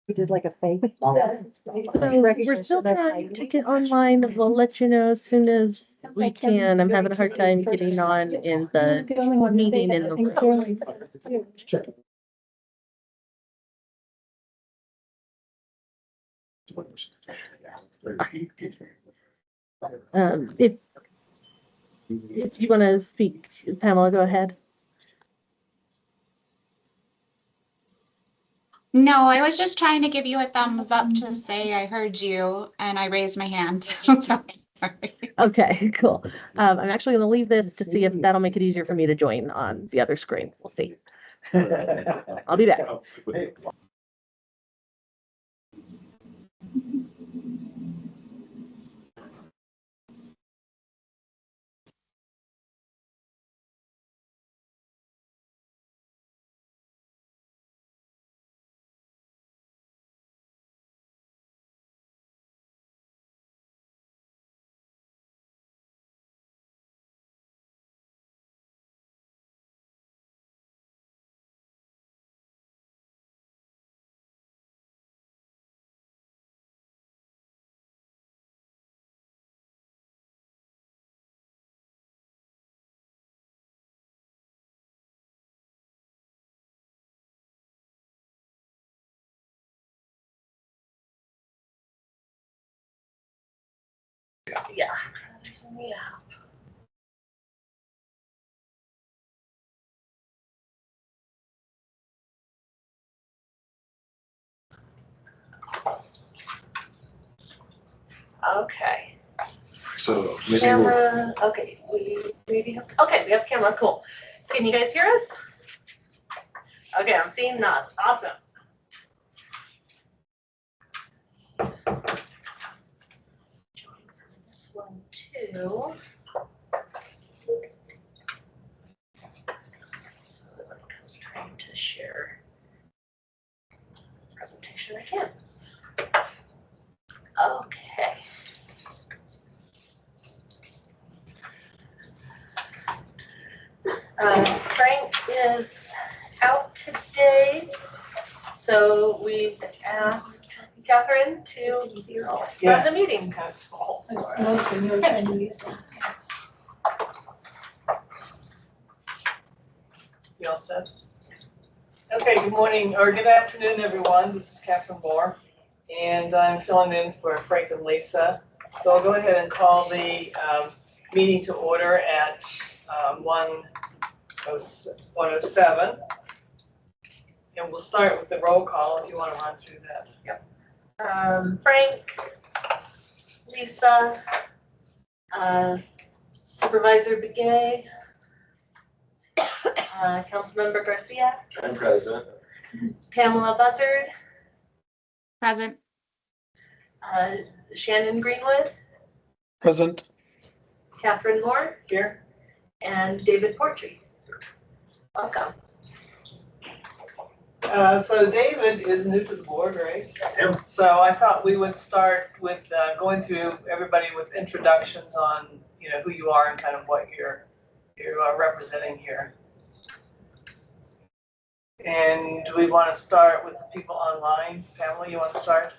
We did like a fake. So we're still trying to get online. We'll let you know as soon as we can. I'm having a hard time getting on in the meeting in the room. If you want to speak, Pamela, go ahead. No, I was just trying to give you a thumbs up to say I heard you and I raised my hand. Sorry. Okay, cool. I'm actually going to leave this to see if that'll make it easier for me to join on the other screen. We'll see. I'll be back. Yeah. Okay. So Camera. Okay. We have. Okay, we have camera. Cool. Can you guys hear us? Okay, I'm seeing nods. Awesome. Join from this one too. I was trying to share presentation. I can. Okay. Frank is out today, so we asked Catherine to run the meeting. You all set? Okay, good morning, or good afternoon, everyone. This is Catherine Moore, and I'm filling in for Frank and Lisa. So I'll go ahead and call the meeting to order at 1:07. And we'll start with the roll call if you want to run through that. Yep. Frank, Lisa, Supervisor Begay, Councilmember Garcia. I'm present. Pamela Buzzard. Present. Shannon Greenwood. Present. Catherine Moore. Here. And David Portree. Welcome. So David is new to the board, right? Yeah. So I thought we would start with going through everybody with introductions on, who you are and kind of what you're representing here. And do we want to start with the people online? Pamela, you want to start?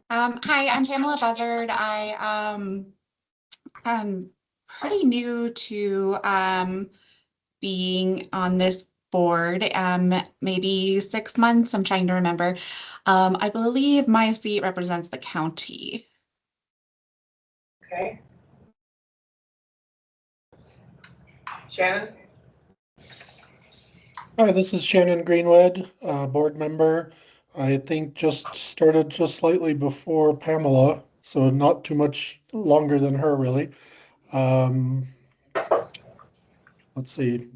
Hi, I'm Pamela Buzzard. I am pretty new to being on this board, maybe 6 months. I'm trying to remember. I believe my seat represents the county. Okay. Shannon? Hi, this is Shannon Greenwood, board member. I think just started just slightly before Pamela, so not too much longer than her, really. Let's see.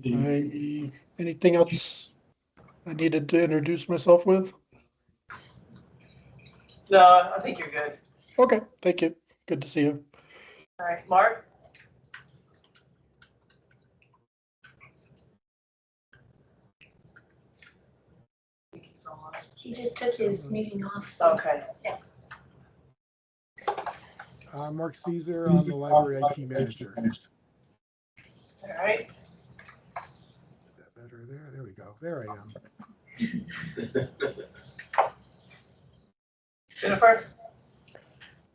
Anything else I needed to introduce myself with? No, I think you're good. Okay, thank you. Good to see you. All right, Mark? He just took his meeting off, so. Okay. Mark Caesar, I'm the library IT manager. All right. That better there? There we go. go. There I am. Jennifer?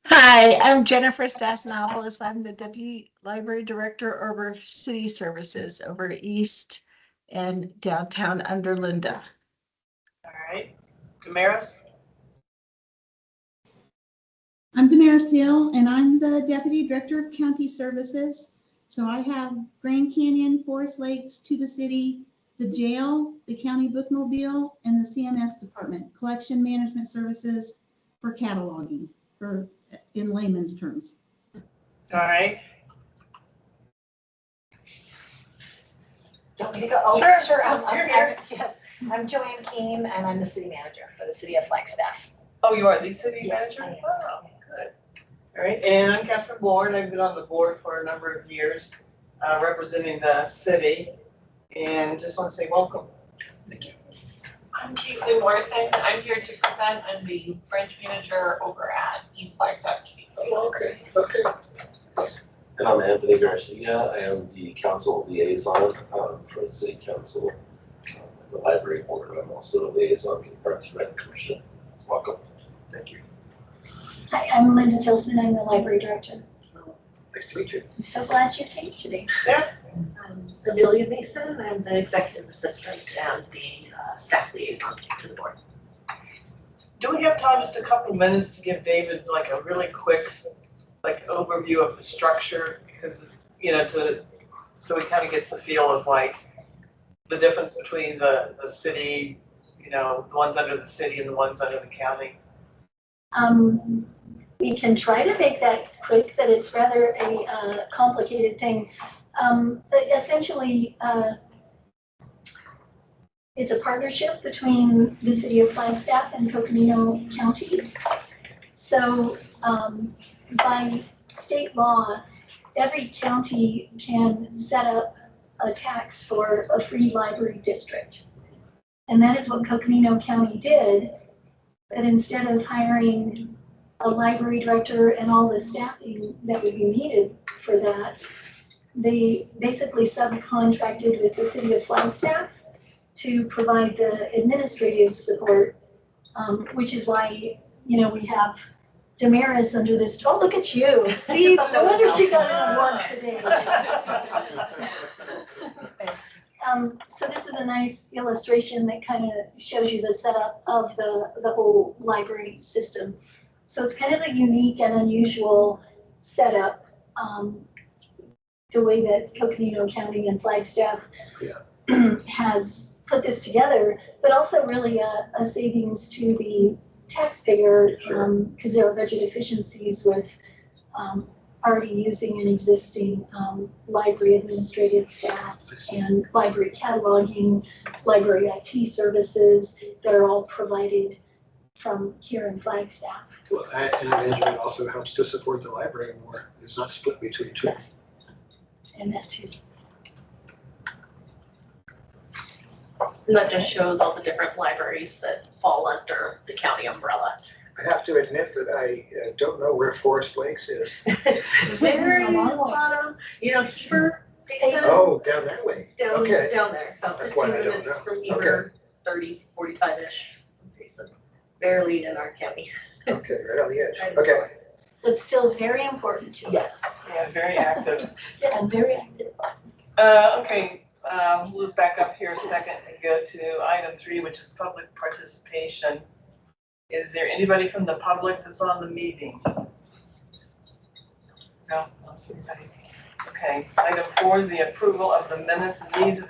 Hi, I'm Jennifer Stassinopoulos. I'm the Deputy Library Director over City Services over East and downtown under Linda. All right. Damaris? I'm Damaris Seal, and I'm the Deputy Director of County Services. So I have Grand Canyon, Forest Lakes, Tuba City, the jail, the county bookmobile, and the CMS department, collection management services for cataloging, for in layman's terms. All right. Do you want me to go? Oh, Sure. sure. You're here. Yes. I'm Joanne Keene and I'm the city manager for the city of Flagstaff. Oh, you are the city Yes, manager? I am. Oh, good. All right, and I'm Catherine Moore, and I've been on the board for a number of years, representing the city, and just want to say welcome. Thank you. I'm Caitlin Morrison. I'm here to present. I'm the branch manager over at East Flagstaff Community. Okay. And I'm Anthony Garcia. I am the council liaison for the city council, the library board. I'm also a liaison to the Parks and Rec Commission. Welcome. Thank you. Hi, I'm Linda Tilson. I'm the library director. Nice to meet you. I'm so glad you came today. I'm Amelia Mason. I'm the executive assistant and the staff liaison to the board. Do we have time, just a couple minutes, to give David like a really quick overview of the structure? Because, so he kind of gets the feel of like the difference between the city, the ones under the city and the ones under the county. We can try to make that quick, but it's rather a complicated thing. Essentially, it's a partnership between the city of Flagstaff and Coconino County. So by state law, every county can set up a tax for a free library district. And that is what Coconino County did. But instead of hiring a library director and all the staffing that would be needed for that, they basically subcontracted with the city of Flagstaff to provide the administrative support, which is why, we have Damaris under this. Oh, look at you. See, no wonder she got it on one today. So this is a nice illustration that kind of shows you the setup of the whole library system. So it's kind of a unique and unusual setup, the way that Coconino County and Flagstaff has put this together, but also really a savings to the taxpayer, because there are budget efficiencies with already using an existing library administrative staff and library cataloging, library IT services that are all provided from here in Flagstaff. Well, and management also helps to support the library more. It's not split between two. Yes. And that too. And that just shows all the different libraries that fall under the county umbrella. I have to admit that I don't know where Forest Lakes is. Very bottom, Heber Basin. Oh, down that way. Down Okay. there, about That's 15 why I don't minutes know. from Heber, 30, 45-ish. Basin. Barely in our county. Okay, right on the edge. Okay. But still very important to us. Yes. Yeah, very active. Yeah, and very active. Okay, we'll just back up here a second and go to item 3, which is public participation. Is there anybody from the public that's on the meeting? No, I don't see anybody. Okay, item 4 is the approval of the minutes. And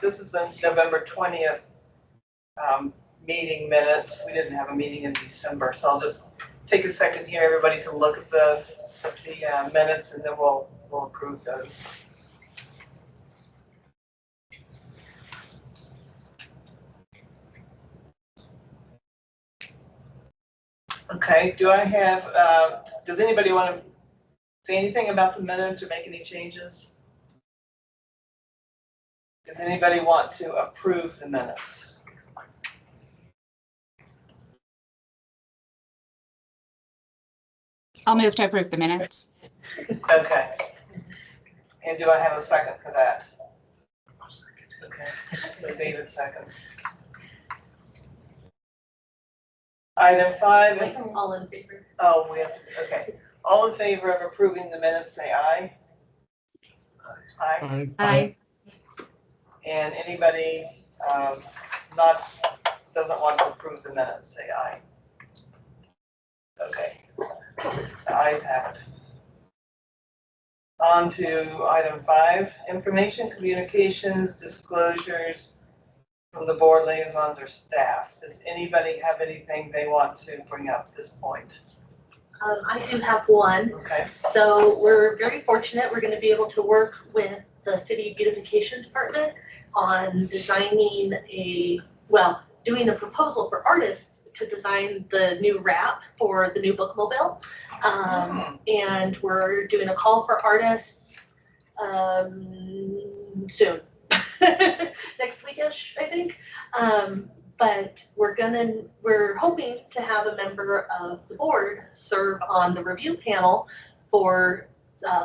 this is the November 20th meeting minutes. We didn't have a meeting in December, so I'll just take a second here. Everybody can look at the minutes, and then we'll approve those. Okay, do I have, does anybody want to say anything about the minutes or make any changes? Does anybody want to approve the minutes? I'll move to approve the minutes. Okay. And do I have a second for that? Okay, so David seconds. Item 5. Wait, all in favor? Oh, we have to, okay. All in favor of approving the minutes, say aye. Aye. Aye. And anybody doesn't want to approve the minutes, say aye. Okay. The ayes have it. On to item 5, information, communications, disclosures from the board liaisons or staff. Does anybody have anything they want to bring up at this point? I do have one. Okay. So we're very fortunate. We're going to be able to work with the city beautification department on designing doing a proposal for artists to design the new wrap for the new bookmobile. And we're doing a call for artists soon. Next weekish, I think. But we're hoping to have a member of the board serve on the review panel for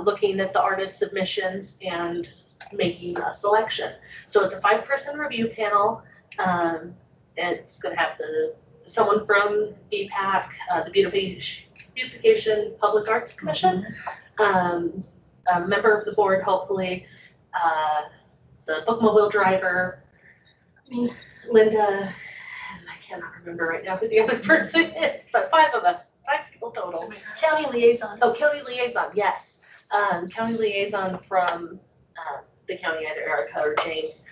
looking at the artist submissions and making a selection. So it's a 5-person review panel. It's gonna have someone from BPAC, the Beautification Public Arts Commission, a member of the board, hopefully, the bookmobile driver, me, Linda, and I cannot remember right now who the other person is, but 5 of us, 5 people total. County liaison. Oh, county liaison, yes. County liaison from the county, either Erica or James.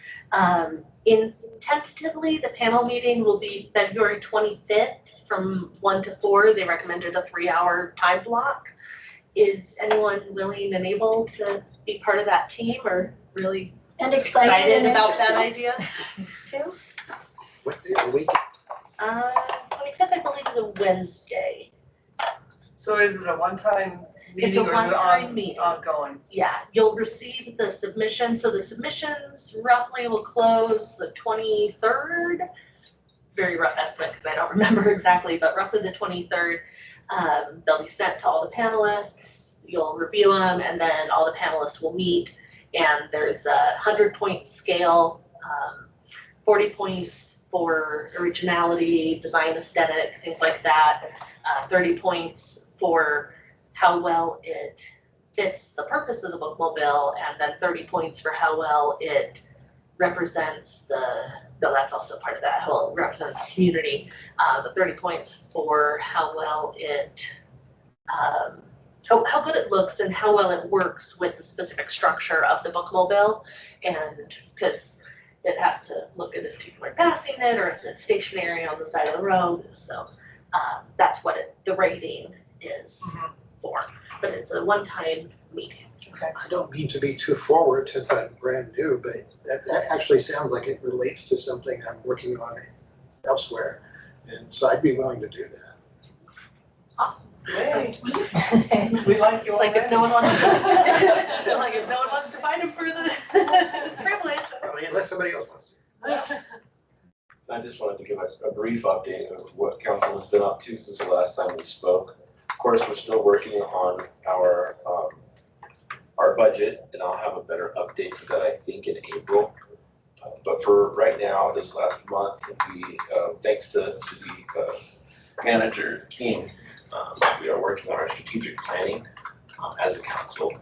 Tentatively, the panel meeting will be February 25th from 1 to 4. They recommended a 3-hour time block. Is anyone willing and able to be part of that team, or really Excited and about that interested. idea too? What day of the week? 25th, I believe, is a Wednesday. So is it a one-time meeting It's a or is it one-time meeting. ongoing? Yeah, you'll receive the submission. So the submissions roughly will close the 23rd. Very rough estimate because I don't remember exactly, but roughly the 23rd. They'll be sent to all the panelists. You'll review them, and then all the panelists will meet. And there's a 100-point scale, 40 points for originality, design aesthetic, things like that. 30 points for how well it fits the purpose of the bookmobile, and then 30 points for how well it represents that's also part of that, how well it represents the community. The 30 points for how well it, how good it looks and how well it works with the specific structure of the bookmobile. And because it has to look good as people are passing it, or is it stationary on the side of the road. So that's what the rating is for. But it's a one-time meeting. Okay. I don't mean to be too forward since I'm brand new, but that actually sounds like it relates to something I'm working on elsewhere. And so I'd be willing to do that. Awesome. Great. We like you It's like if already. no one wants to find him for the privilege. I mean, unless somebody else wants to. I just wanted to give a brief update of what council has been up to since the last time we spoke. Of course, we're still working on our budget, and I'll have a better update for that, I think, in April. But for right now, this last month, we, thanks to city manager King, we are working on our strategic planning as a council,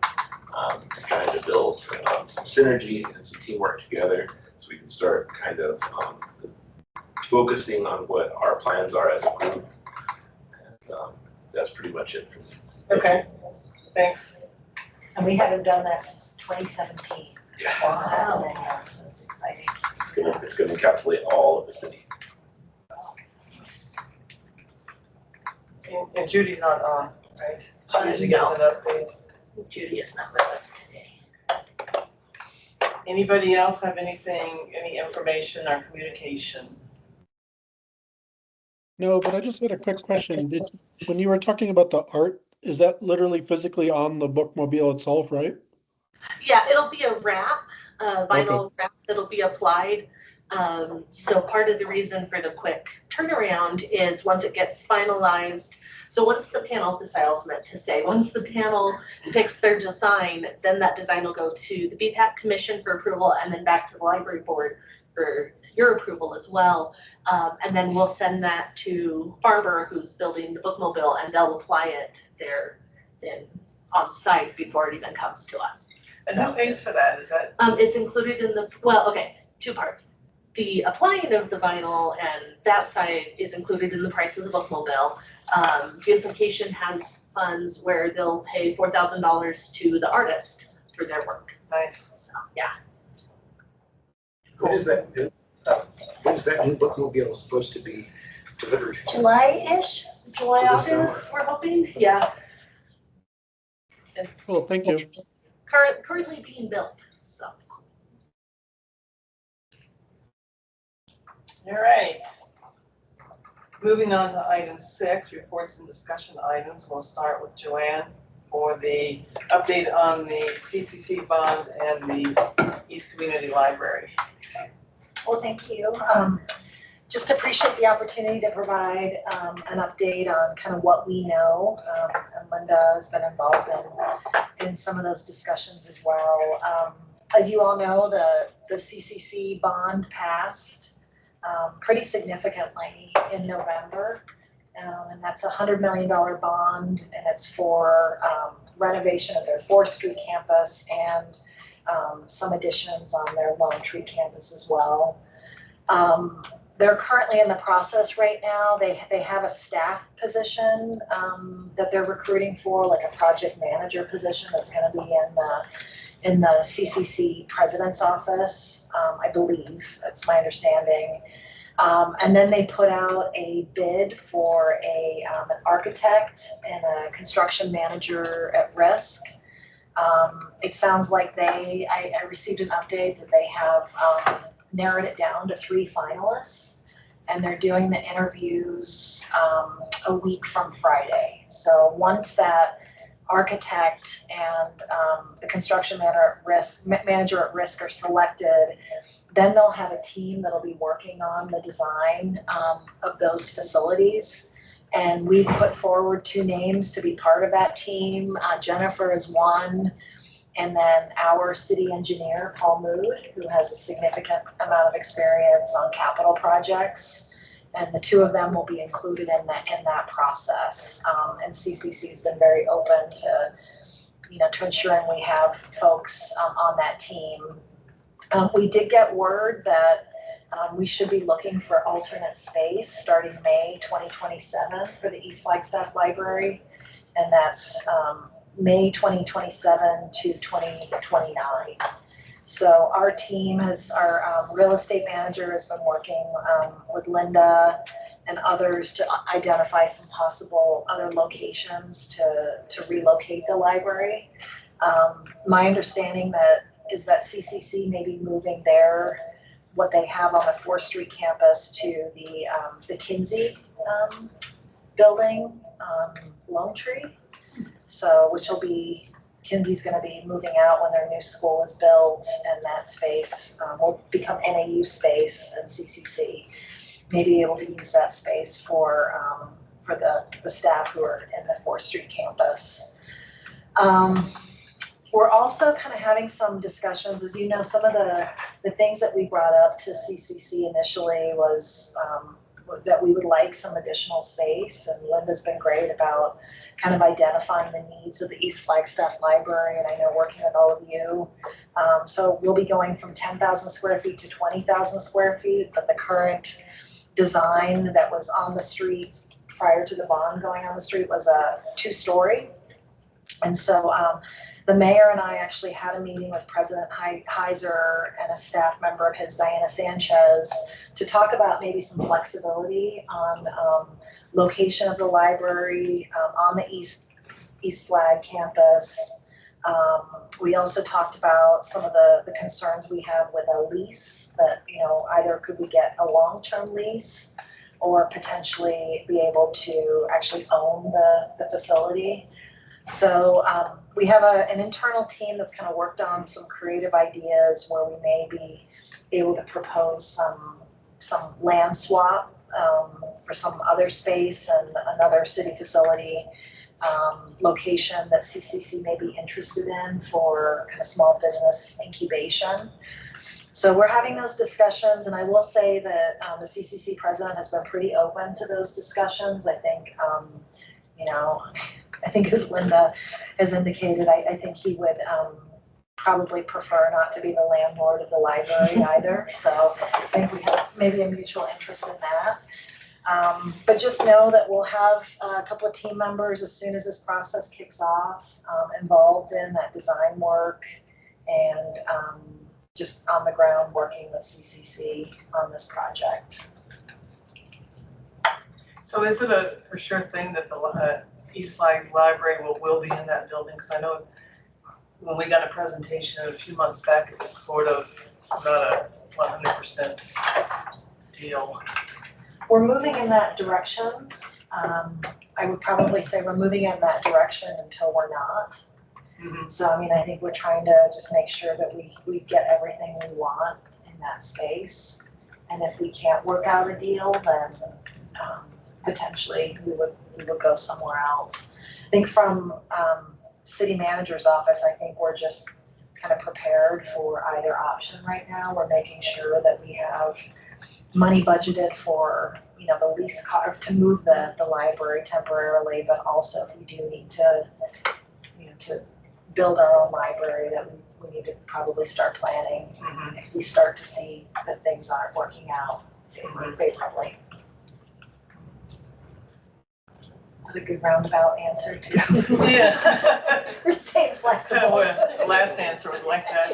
trying to build some synergy and some teamwork together so we can start kind of focusing on what our plans are as a group. And that's pretty much it for me. Okay, thanks. And we haven't done that since 2017. Yeah. Wow. So it's exciting. It's gonna encapsulate all of the city. And Judy's not on, right? She usually gives an update. Judy is not with us today. Anybody else have anything, any information or communication? No, but I just had a quick question. When you were talking about the art, is that literally physically on the bookmobile itself, right? Yeah, it'll be a wrap, vinyl wrap that'll be applied. So part of the reason for the quick turnaround is once it gets finalized, so once the panel, this I also meant to say, once the panel picks their design, then that design will go to the BPAC Commission for approval and then back to the library board for your approval as well. And then we'll send that to Farber, who's building the bookmobile, and they'll apply it there on site before it even comes to us. And who pays for that? Is that? It's included in the, well, okay, two parts. The applying of the vinyl and that side is included in the price of the bookmobile. Beautification has funds where they'll pay $4,000 to the artist for their work. Nice. So, yeah. When is that new bookmobile supposed to be delivered? July-ish? July, So this August, we're hoping, yeah. It's Well, thank you. currently being built, so. All right. Moving on to item 6, reports and discussion items. We'll start with Joanne for the update on the CCC bond and the East Community Library. Well, thank you. Just appreciate the opportunity to provide an update on kind of what we know. And Linda has been involved in some of those discussions as well. As you all know, the CCC bond passed pretty significantly in November. And that's a $100 million bond, and it's for renovation of their 4th Street campus and some additions on their Lone Tree campus as well. They're currently in the process right now. They have a staff position that they're recruiting for, like a project manager position that's going to be in the CCC president's office, I believe. That's my understanding. And then they put out a bid for an architect and a construction manager at risk. It sounds like I received an update that they have narrowed it down to 3 finalists, and they're doing the interviews a week from Friday. So once that architect and the construction manager at risk are selected, then they'll have a team that'll be working on the design of those facilities. And we put forward 2 names to be part of that team. Jennifer is one, and then our city engineer, Paul Mood, who has a significant amount of experience on capital projects. And the 2 of them will be included in that process. And CCC has been very open to ensuring we have folks on that team. We did get word that we should be looking for alternate space starting May 2027 for the East Flagstaff Library, and that's May 2027 to 2029. So our team our real estate manager has been working with Linda and others to identify some possible other locations to relocate the library. My understanding is that CCC may be moving what they have on the 4th Street campus to the Kinsey building, Lone Tree. So, Kinsey's going to be moving out when their new school is built, and that space will become NAU space, and CCC may be able to use that space for the staff who are in the 4th Street campus. We're also kind of having some discussions. As you know, some of the things that we brought up to CCC initially was that we would like some additional space, and Linda's been great about kind of identifying the needs of the East Flagstaff Library, and I know working with all of you. So we'll be going from 10,000 square feet to 20,000 square feet, but the current design that was on the street prior to the bond going on the street was a 2-story. And so the mayor and I actually had a meeting with President Heiser and a staff member of his, Diana Sanchez, to talk about maybe some flexibility on location of the library on the East Flag campus. We also talked about some of the concerns we have with a lease that, either could we get a long-term lease or potentially be able to actually own the facility. So we have an internal team that's kind of worked on some creative ideas where we may be able to propose some land swap for some other space and another city facility location that CCC may be interested in for kind of small business incubation. So we're having those discussions, and I will say that the CCC president has been pretty open to those discussions. I think, you know, I think as Linda has indicated, I think he would probably prefer not to be the landlord of the library either. So I think we have maybe a mutual interest in that. But just know that we'll have a couple of team members as soon as this process kicks off, involved in that design work and just on the ground working with CCC on this project. So is it a for sure thing that the East Flag Library will be in that building? Because I know when we got a presentation a few months back, it was sort of not a 100% deal. We're moving in that direction. I would probably say we're moving in that direction until we're not. Mm-hmm. So, I mean, I think we're trying to just make sure that we get everything we want in that space. And if we can't work out a deal, then potentially we would go somewhere else. I think from city manager's office, I think we're just kind of prepared for either option right now. We're making sure that we have money budgeted for, you know, the lease cost to move the library temporarily, but also if we do need to, you know, to build our own library, that we need to probably start planning if we start to see that things aren't working out favorably. Is that a good roundabout answer to? Yeah. We're staying flexible. The last answer was like that.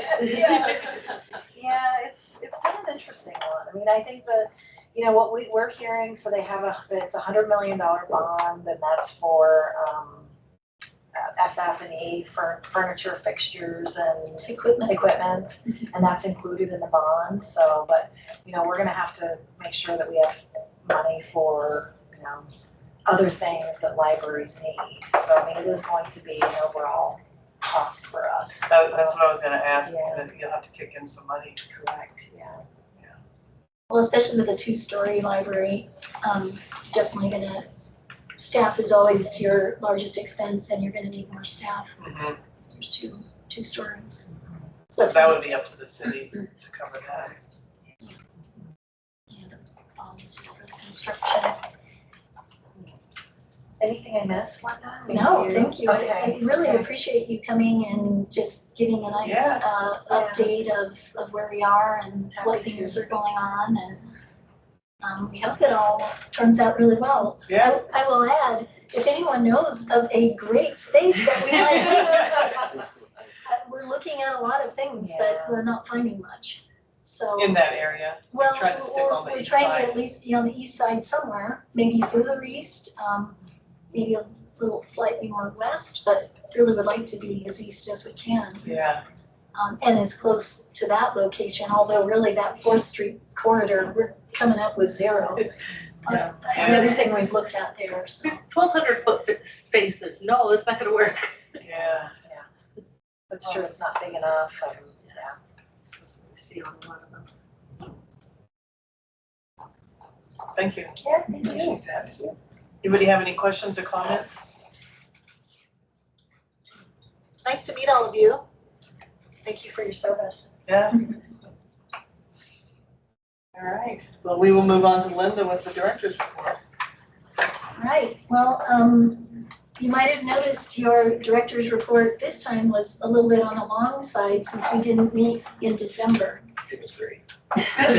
Yeah, it's been an interesting one. I mean, I think that, you know, what we're hearing, so they have it's $100 million bond, and that's for FF&E for furniture, fixtures, and equipment, and that's included in the bond. So, but, you know, we're gonna have to make sure that we have money for, you know, other things that libraries need. So, I mean, it is going to be an overall cost for us. That's what I was gonna ask, Yeah. that you'll have to kick in some money. Correct, yeah. Well, especially with a two-story library, definitely gonna, staff is always your largest expense, and you're gonna need more staff. Mm-hmm. There's two stories. So that would be up to the city to cover that. Yeah, the bond is just for the construction. Anything I missed, Linda? No, thank you. Okay. I really appreciate you coming and just giving a nice Yeah. update of where we are and what Happy things to. are going on, and we hope it all turns out really well. Yeah. I will add, if anyone knows of a great space that we might use, we're looking at a lot of things, but we're not finding much. So, In that area. well, try to stick on the we're east trying side. to at least be on the east side somewhere, maybe further east, maybe a little slightly more west, but really would like to be as east as we can. Yeah. And as close to that location, although really that 4th Street corridor, we're coming up with zero. Yeah. And everything we've looked at there, so. 1,200-foot spaces, no, that's not gonna work. Yeah. That's true, it's not big enough, and, yeah. That's what we see on a lot of them. Thank you. Yeah, thank you. Appreciate that. Anybody have any questions or comments? It's nice to meet all of you. Thank you for your service. Yeah. All right. Well, we will move on to Linda with the director's report. Right, well, you might have noticed your director's report this time was a little bit on the long side since we didn't meet in December. It was great. Thank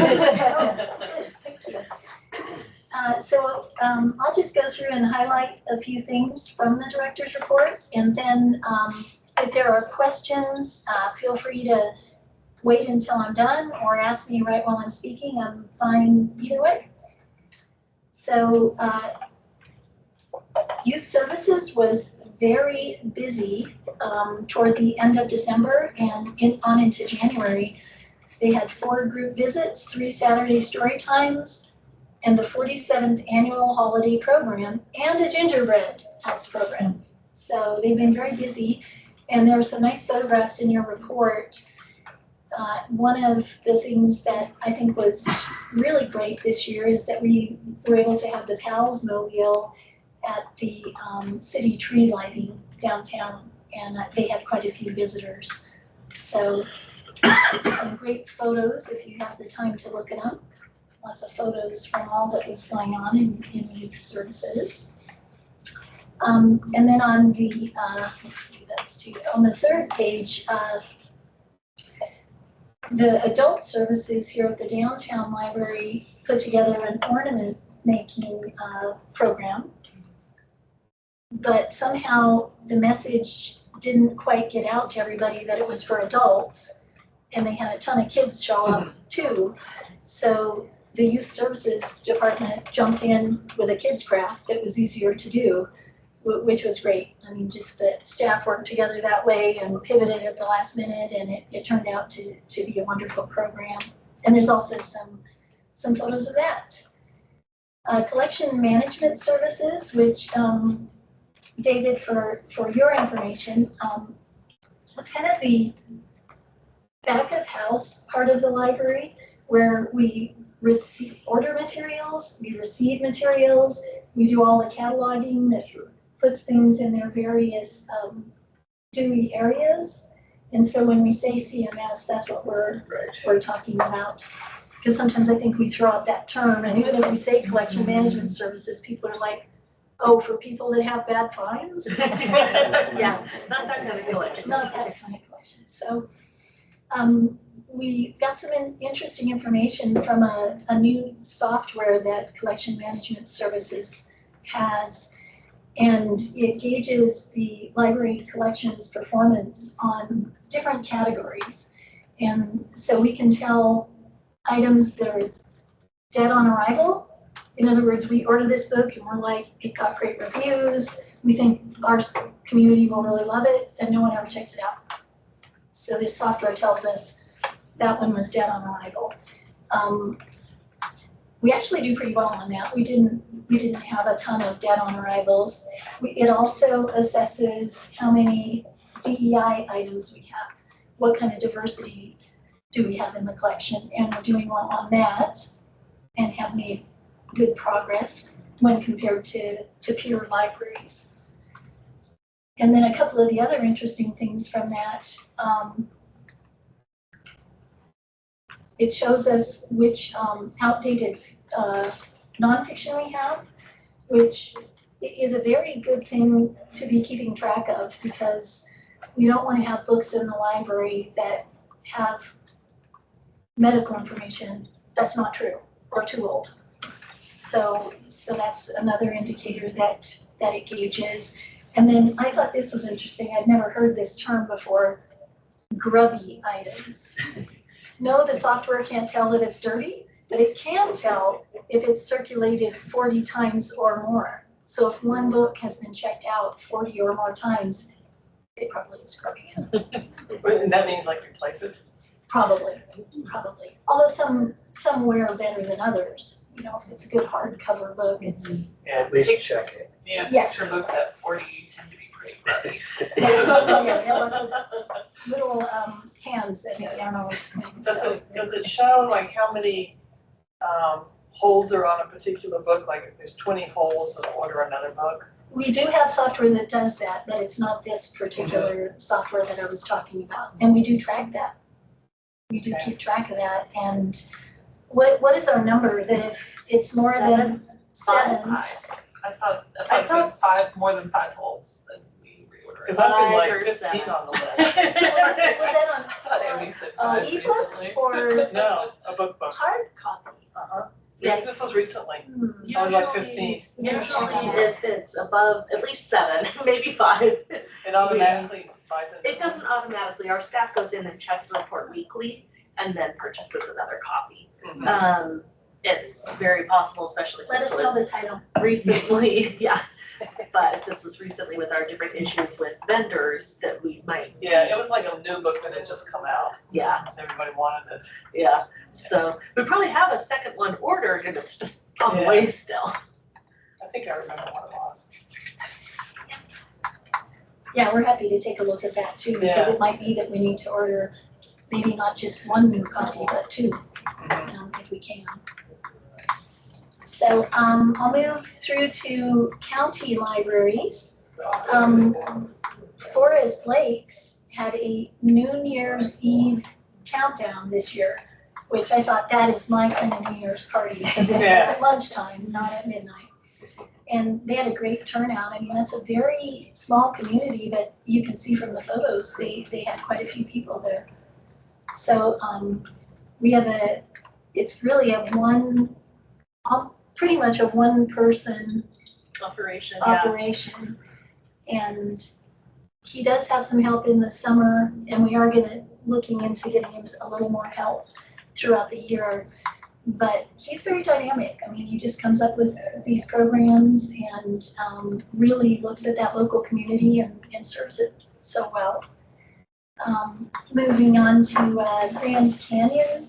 you. So I'll just go through and highlight a few things from the director's report, and then if there are questions, feel free to wait until I'm done or ask me right while I'm speaking. I'm fine either way. So youth services was very busy toward the end of December and on into January. They had 4 group visits, 3 Saturday story times, and the 47th annual holiday program, and a gingerbread house program. So they've been very busy, and there are some nice photographs in your report. One of the things that I think was really great this year is that we were able to have the PALS mobile at the city tree lighting downtown, and they had quite a few visitors. So some great photos if you have the time to look it up. Lots of photos from all that was going on in youth services. And then on the, let's see, on the third page, the adult services here at the downtown library put together an ornament making program. But somehow the message didn't quite get out to everybody that it was for adults. And they had a ton of kids show up too. So the youth services department jumped in with a kids craft that was easier to do, which was great. I mean, just the staff worked together that way and pivoted at the last minute, and it turned out to be a wonderful program. And there's also some photos of that. Collection management services, which David, for your information, it's kind of the back of house part of the library where we order materials, we receive materials, we do all the cataloging that puts things in their various Dewey areas. And so when we say CMS, that's what we're talking about. Because sometimes I think we throw out that term, and even if we say collection management services, people are like, oh, for people that have bad finds? Yeah, not that kind of collection. Not that kind of collection. So we got some interesting information from a new software that Collection Management Services has, and it gauges the library collections performance on different categories. And so we can tell items that are dead on arrival. In other words, we order this book and we're like, it got great reviews, we think our community will really love it, and no one ever checks it out. So this software tells us that one was dead on arrival. We actually do pretty well on that. We didn't have a ton of dead on arrivals. It also assesses how many DEI items we have, what kind of diversity do we have in the collection, and we're doing well on that and have made good progress when compared to peer libraries. And then a couple of the other interesting things from that, it shows us which outdated nonfiction we have, which is a very good thing to be keeping track of, because we don't want to have books in the library that have medical information that's not true or too old. So that's another indicator that it gauges. And then I thought this was interesting. I'd never heard this term before, grubby items. No, the software can't tell that it's dirty, but it can tell if it's circulated 40 times or more. So if one book has been checked out 40 or more times, it probably is grubby. And that means like replace it? Probably. Although some wear better than others. You know, if it's a good hardcover book, it's. Yeah, at least check it. Yeah, Yeah. picture books at 40 tend to be pretty grubby. Yeah, lots of little hands that maybe aren't always clean. Does it show like how many holds are on a particular book? Like if there's 20 holds, then order another book? We do have software that does that, but it's not this particular software that I was talking about. And we do track that. We do keep track of that. And what is our number, that if it's more than 7? Five. I thought it was 5, more than 5 holds, then we reorder it. Because I've been 5 like or 15 7. on the list. Was that on I thought Amy said 5 ebook recently. or No, a book. hard copy? Uh-huh. Yeah. This was recently. I was like 15. Usually if it's above at least 7, maybe 5. It automatically buys it. It doesn't automatically. Our staff goes in and checks the report weekly and then purchases another copy. Mhm. It's very possible, especially if Let this us know the was title. recently, yeah. But if this was recently with our different issues with vendors, that we might. Yeah, it was like a new book that had just come out. Yeah, So everybody wanted it. yeah. So we probably have a second one ordered and it's just on the Yeah. way still. I think I remember what it was. Yeah, we're happy to take a look at that too, because Yeah. it might be that we need to order maybe not just one new copy, but two, if we can. So I'll move through to county libraries. Forest Lakes had a New Year's Eve countdown this year, which I thought that is my kind of New Year's party, because it's at lunchtime, not at midnight. And they had a great turnout. I mean, that's a very small community, but you can see from the photos, they had quite a few people there. So we have it's really pretty much a one-person operation. And he does have some help in the summer, and we are looking into getting him a little more help throughout the year. But he's very dynamic. I mean, he just comes up with these programs and really looks at that local community and serves it so well. Moving on to Grand Canyon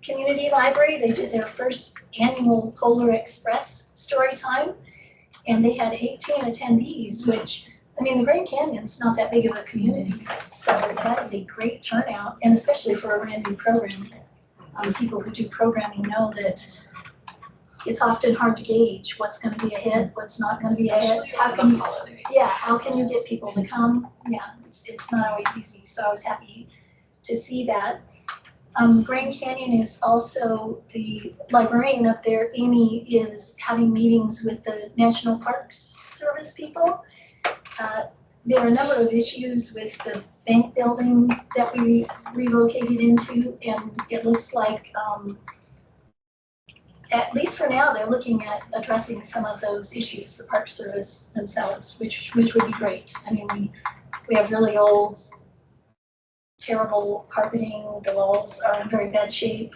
Community Library, they did their first annual Polar Express story time, and they had 18 attendees, which, I mean, the Grand Canyon's not that big of a community, so that is a great turnout, and especially for a brand new program. People who do programming know that it's often hard to gauge what's going to be a hit, what's not going to be a hit. How can you get people to come? Yeah, it's not always easy. So I was happy to see that. Grand Canyon is also, the librarian up there, Amy, is having meetings with the National Parks Service people. There are a number of issues with the bank building that we relocated into, and it looks like, at least for now, they're looking at addressing some of those issues, the Park Service themselves, which would be great. I mean, we have really old, terrible carpeting, the walls are in very bad shape.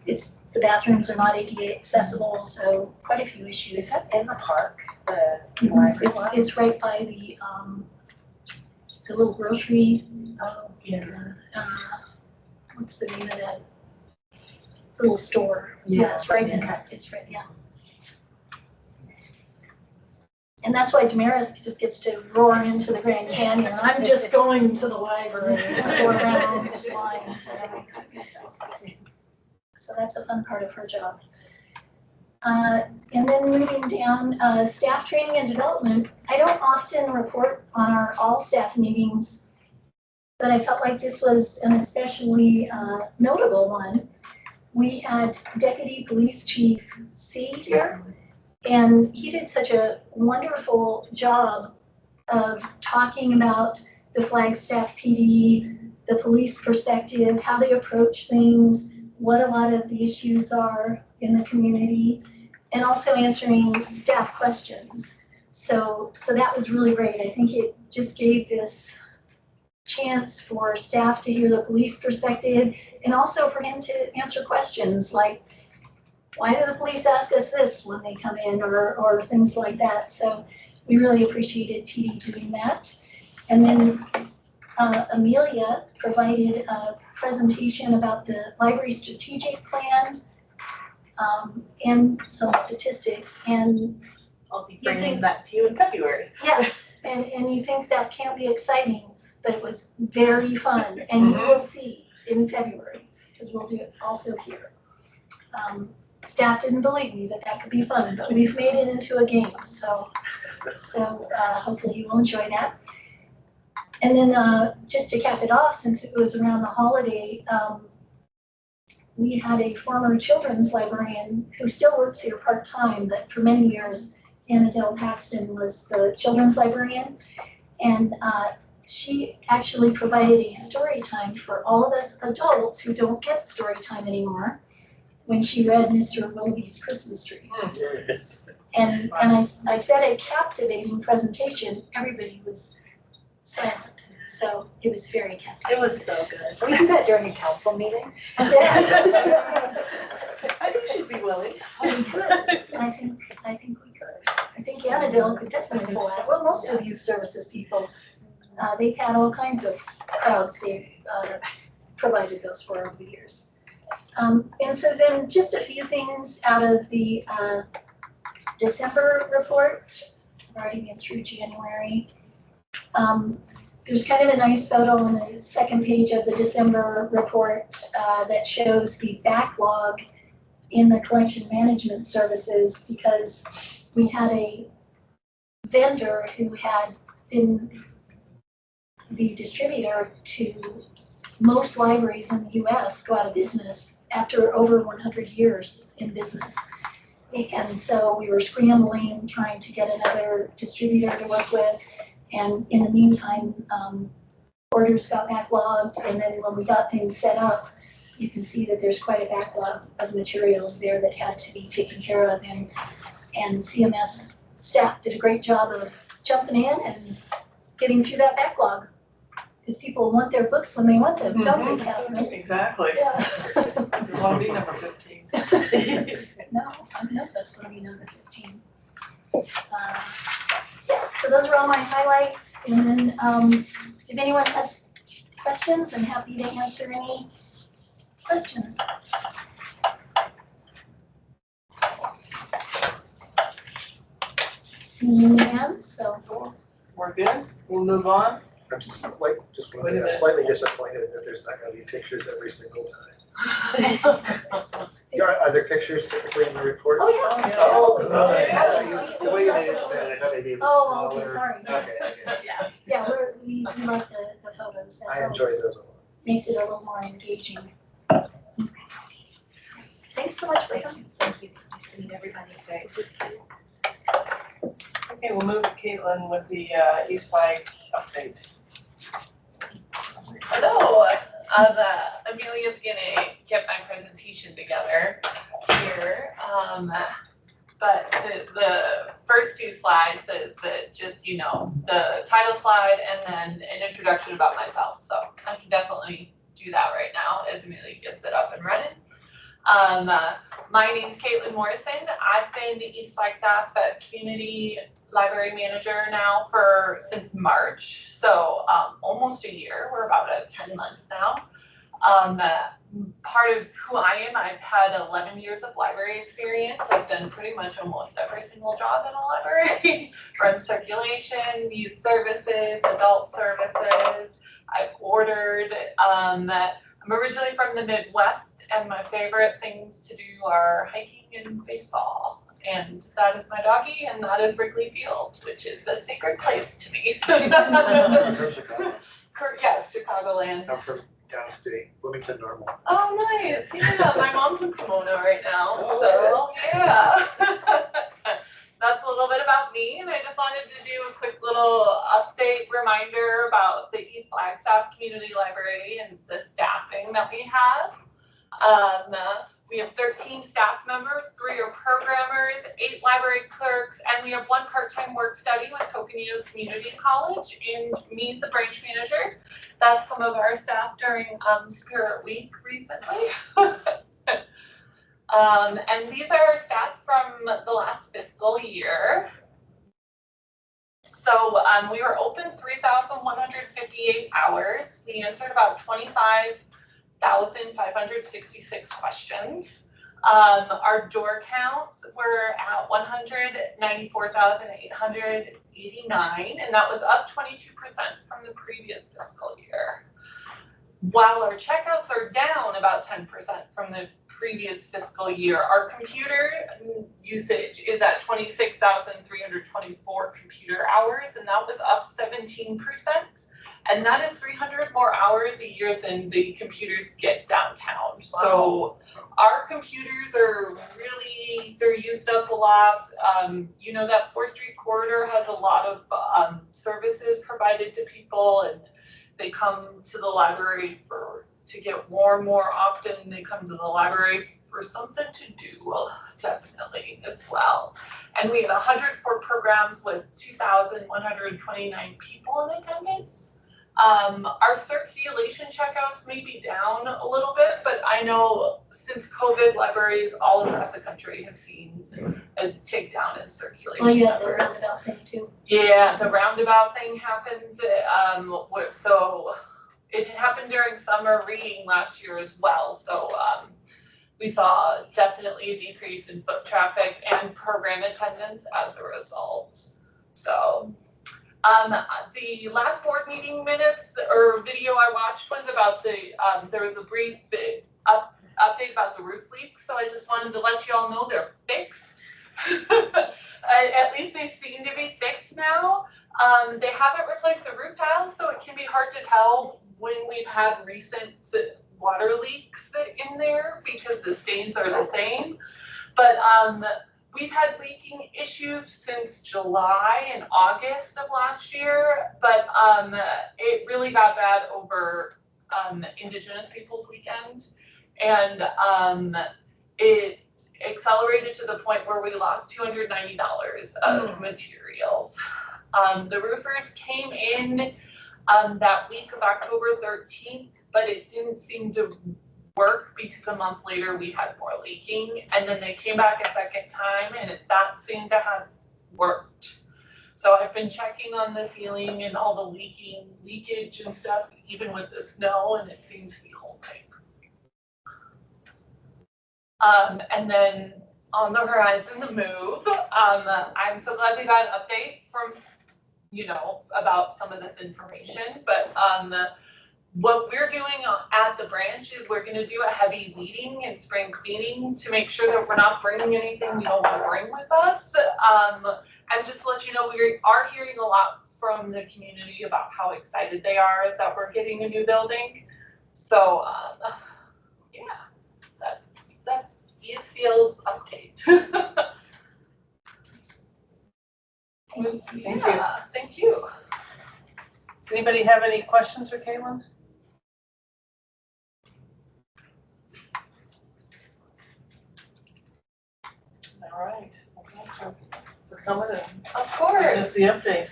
The bathrooms are not ADA accessible, so quite a few issues. Is that in the park, the library? It's right by the little grocery. What's the name of that little store? Yeah, it's right in it. It's right, yeah. And that's why Damaris just gets to roar into the Grand Canyon. I'm just going to the library, go around with lines and everything. So that's a fun part of her job. And then moving down, staff training and development. I don't often report on our all-staff meetings, but I felt like this was an especially notable one. We had Deputy Police Chief C here, and he did such a wonderful job of talking about the Flagstaff PD, the police perspective, how they approach things, what a lot of the issues are in the community, and also answering staff questions. So that was really great. I think it just gave this chance for staff to hear the police perspective, and also for him to answer questions like, why do the police ask us this when they come in, or things like that. So we really appreciated PD doing that. And then Amelia provided a presentation about the library strategic plan and some statistics. And I'll be bringing that to you in February. Yeah, and you think that can't be exciting, but it was very fun. And you will see in February, because we'll do it also here. Staff didn't believe me that could be fun, but we've made it into a game. So hopefully you will enjoy that. And then just to cap it off, since it was around the holiday, we had a former children's librarian who still works here part-time, but for many years, Annadelle Paxton was the children's librarian. And she actually provided a story time for all of us adults who don't get story time anymore when she read Mr. Willoughby's Christmas Tree. And I said a captivating presentation. Everybody was silent. So it was very captivating. It was so good. Can we do that during a council meeting? Yeah. I think she'd be willing. We could. I think we could. I think Annadelle could definitely pull out. Well, most of youth services people, they've had all kinds of crowds they've provided those for over the years. And so then just a few things out of the December report. I've already been through January. there's kind of a nice photo on the second page of the December report that shows the backlog in the collection management services, because we had a vendor who had been the distributor to most libraries in the US go out of business after over 100 years in business. And so we were scrambling, trying to get another distributor to work with. And in the meantime, orders got backlogged. And then when we got things set up, you can see that there's quite a backlog of materials there that had to be taken care of. And CMS staff did a great job of jumping in and getting through that backlog. Because people want their books when they want them, don't they, Catherine? Exactly. Yeah. You want to be number 15. No, none of us want to be number 15. Yeah, so those are all my highlights. And then if anyone has questions, I'm happy to answer any questions. Seeing any hands, so. We're good. We'll move on. I'm slightly disappointed that there's not gonna be pictures every single time. Are there pictures typically in the report? Oh, yeah. Oh, The way you made it sound, I thought maybe it was Oh, smaller. okay, sorry. Okay. Yeah, we like the photos. That's I enjoyed always those a lot. makes it a little more engaging. Thanks so much for coming. Thank you. Nice to meet everybody. Thanks. Okay, we'll move to Caitlin with the East Flag update. Hello, Amelia's gonna get my presentation together here. But the first two slides that just, you know, the title slide and then an introduction about myself. So I can definitely do that right now as Amelia gets it up and running. My name's Caitlin Morrison. I've been the East Flagstaff Community Library Manager now since March, so almost a year. We're about at 10 months now. Part of who I am, I've had 11 years of library experience. I've done pretty much almost every single job in a library, from circulation, youth services, adult services. I've ordered. I'm originally from the Midwest, and my favorite things to do are hiking and baseball. And that is my doggie, and that is Wrigley Field, which is a sacred place to me. I'm from Chicago. Yes, Chicagoland. I'm from downstate, Bloomington Normal. Oh, nice. Yeah, my mom's in Pomona right now, so yeah. That's a little bit about me, and I just wanted to do a quick little update reminder about the East Flagstaff Community Library and the staffing that we have. We have 13 staff members, 3 are programmers, 8 library clerks, and we have 1 part-time work study with Coconino Community College, and me, the branch manager. That's some of our staff during Spirit Week recently. And these are our stats from the last fiscal year. So we were open 3,158 hours. We answered about 25,566 questions. Our door counts were at 194,889, and that was up 22% from the previous fiscal year. While our checkouts are down about 10% from the previous fiscal year, our computer usage is at 26,324 computer hours, and that was up 17%. And that is 300 more hours a year than the computers get downtown. Wow. So our computers are really, they're used up a lot. You know, that 4th Street corridor has a lot of services provided to people, and they come to the library to get warm more often. They come to the library for something to do, definitely, as well. And we had 104 programs with 2,129 people in attendance. Our circulation checkouts may be down a little bit, but I know since COVID, libraries all across the country have seen a takedown in circulation. Oh, yeah, the numbers. roundabout thing too. Yeah, the roundabout thing happened. So it happened during summer reading last year as well. So we saw definitely a decrease in foot traffic and program attendance as a result. So The last board meeting minutes or video I watched was about there was a brief update about the roof leak, so I just wanted to let you all know they're fixed. At least they seem to be fixed now. They haven't replaced the roof tiles, so it can be hard to tell when we've had recent water leaks in there because the stains are the same. But we've had leaking issues since July and August of last year, but it really got bad over Indigenous Peoples Weekend. And it accelerated to the point where we lost $290 of materials. The roofers came in that week of October 13th, but it didn't seem to work because a month later we had more leaking, and then they came back a second time and that seemed to have worked. So I've been checking on the ceiling and all the leakage and stuff, even with the snow, and it seems to be holding. And then on the horizon, the move. I'm so glad we got an update from, about some of this information, but what we're doing at the branch is we're going to do a heavy weeding and spring cleaning to make sure that we're not bringing anything we don't want to bring with us. And just to let you know, we are hearing a lot from the community about how excited they are that we're getting a new building. So, yeah, that's EFCL's update. Thank you. Anybody have any questions for Caitlin? All right. Well, thanks for coming and Of course. giving us the update.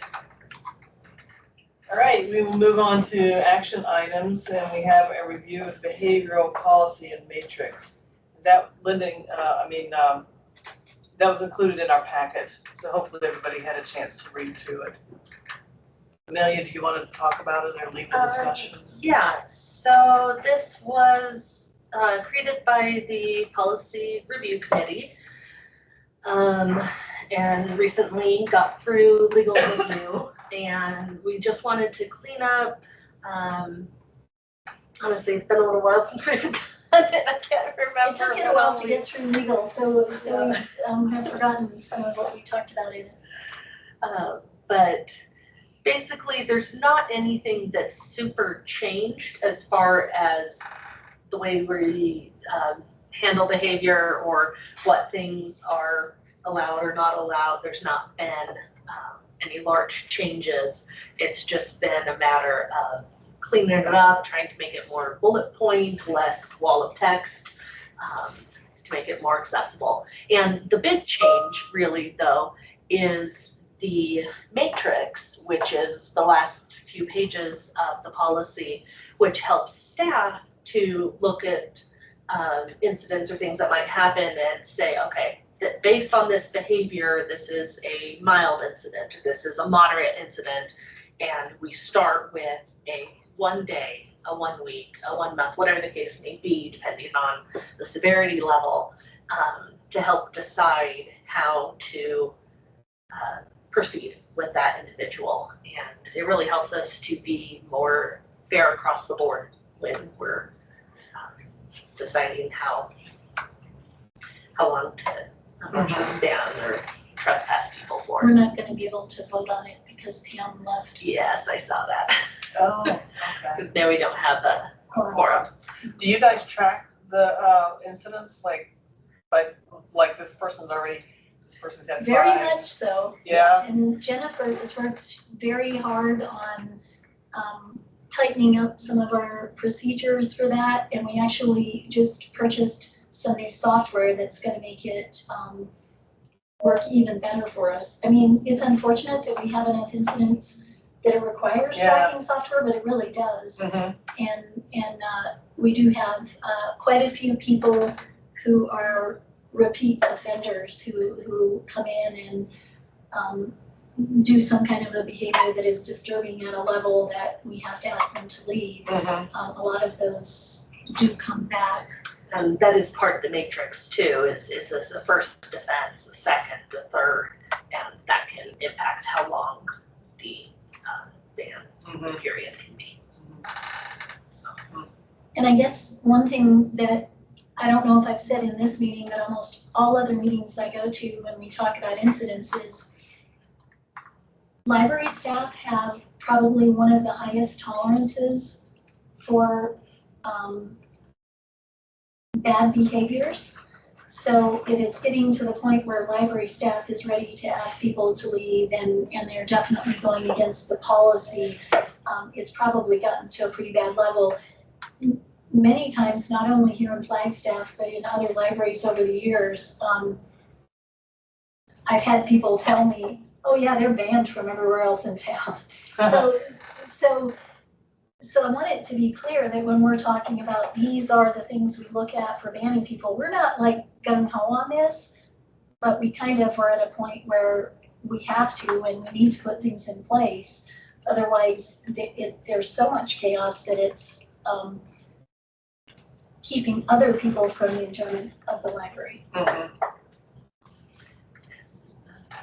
All right, we will move on to action items, and we have a review of behavioral policy and matrix. That, Linda, that was included in our packet, so hopefully everybody had a chance to read through it. Amelia, do you want to talk about it or leave the discussion? Yeah, so this was created by the Policy Review Committee and recently got through legal review, and we just wanted to clean up. Honestly, it's been a little while since we've done it. I can't remember. It took it a while to get through legal, so we have forgotten some of what we talked about in it. But basically, there's not anything that's super changed as far as the way we handle behavior or what things are allowed or not allowed. There's not been any large changes. It's just been a matter of cleaning it up, trying to make it more bullet point, less wall of text, to make it more accessible. And the big change really though is the matrix, which is the last few pages of the policy, which helps staff to look at incidents or things that might happen and say, okay, that based on this behavior, this is a mild incident, this is a moderate incident, and we start with a 1 day, a 1 week, a 1 month, whatever the case may be, depending on the severity level, to help decide how to proceed with that individual. And it really helps us to be more fair across the board when we're deciding how long to shut down or trespass people for. We're not gonna be able to vote on it because Pam left. Yes, I saw that. Oh, okay. Because now we don't have a quorum. Do you guys track the incidents, like this person's had 5? Very much so. Yeah. And Jennifer has worked very hard on tightening up some of our procedures for that. And we actually just purchased some new software that's gonna make it work even better for us. I mean, it's unfortunate that we have enough incidents that it requires tracking software, but it really does. Mm-hmm. And we do have quite a few people who are repeat offenders who come in and do some kind of a behavior that is disturbing at a level that we have to ask them to leave. Mm-hmm. A lot of those do come back. And that is part of the matrix too, is this a first offense, a second, a third, and that can impact how long the period can be. So. And I guess one thing that I don't know if I've said in this meeting, but almost all other meetings I go to when we talk about incidents is library staff have probably one of the highest tolerances for bad behaviors. So if it's getting to the point where library staff is ready to ask people to leave and they're definitely going against the policy, it's probably gotten to a pretty bad level. Many times, not only here in Flagstaff, but in other libraries over the years, I've had people tell me, oh yeah, they're banned from everywhere else in town. So I want it to be clear that when we're talking about these are the things we look at for banning people, we're not like gung ho on this, but we kind of are at a point where we have to and we need to put things in place. Otherwise, there's so much chaos that it's keeping other people from the enjoyment of the library. Mm-hmm.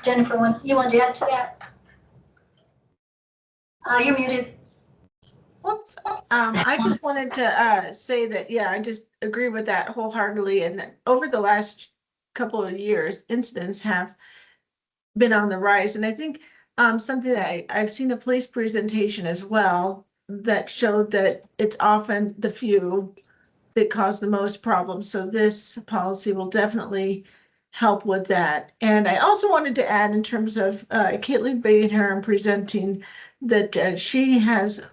Jennifer, you want to add to that? You're muted. Whoops. I just wanted to say that, yeah, I just agree with that wholeheartedly. And that over the last couple of years, incidents have been on the rise. And I think something that I've seen a police presentation as well that showed that it's often the few that cause the most problems. So this policy will definitely help with that. And I also wanted to add in terms of Caitlin Badenham presenting that she has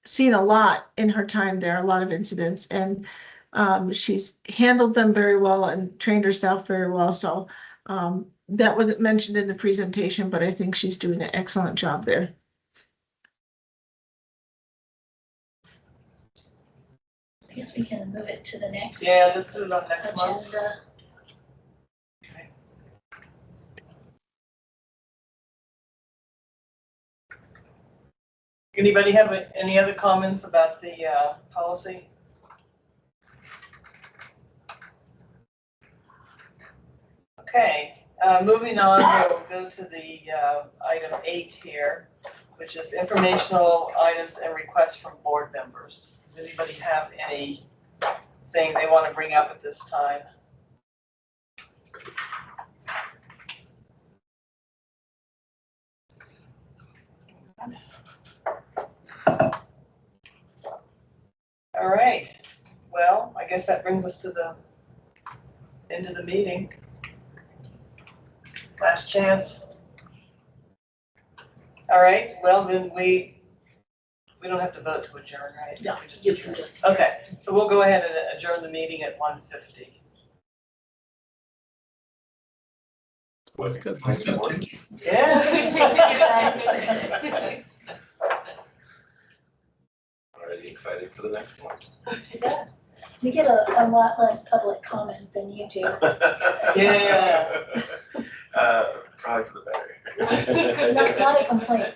seen a lot in her time there, a lot of incidents, and she's handled them very well and trained her staff very well. So that wasn't mentioned in the presentation, but I think she's doing an excellent job there. I guess we can move it to the next. Yeah, just put it on next month. Agenda. Anybody have any other comments about the policy? Okay, moving on, we'll go to the item 8 here, which is informational items and requests from board members. Does anybody have anything they want to bring up at this time? All right, well, I guess that brings us to the end of the meeting. Last chance. All right, well, then we don't have to vote to adjourn, right? No, We just you adjourn. can just. Okay, so we'll go ahead and adjourn the meeting at 1:50. That's good. Yeah. Already excited for the next one. Yeah. We get a lot less public comment than you do. Yeah. Probably for the better. Not a complaint.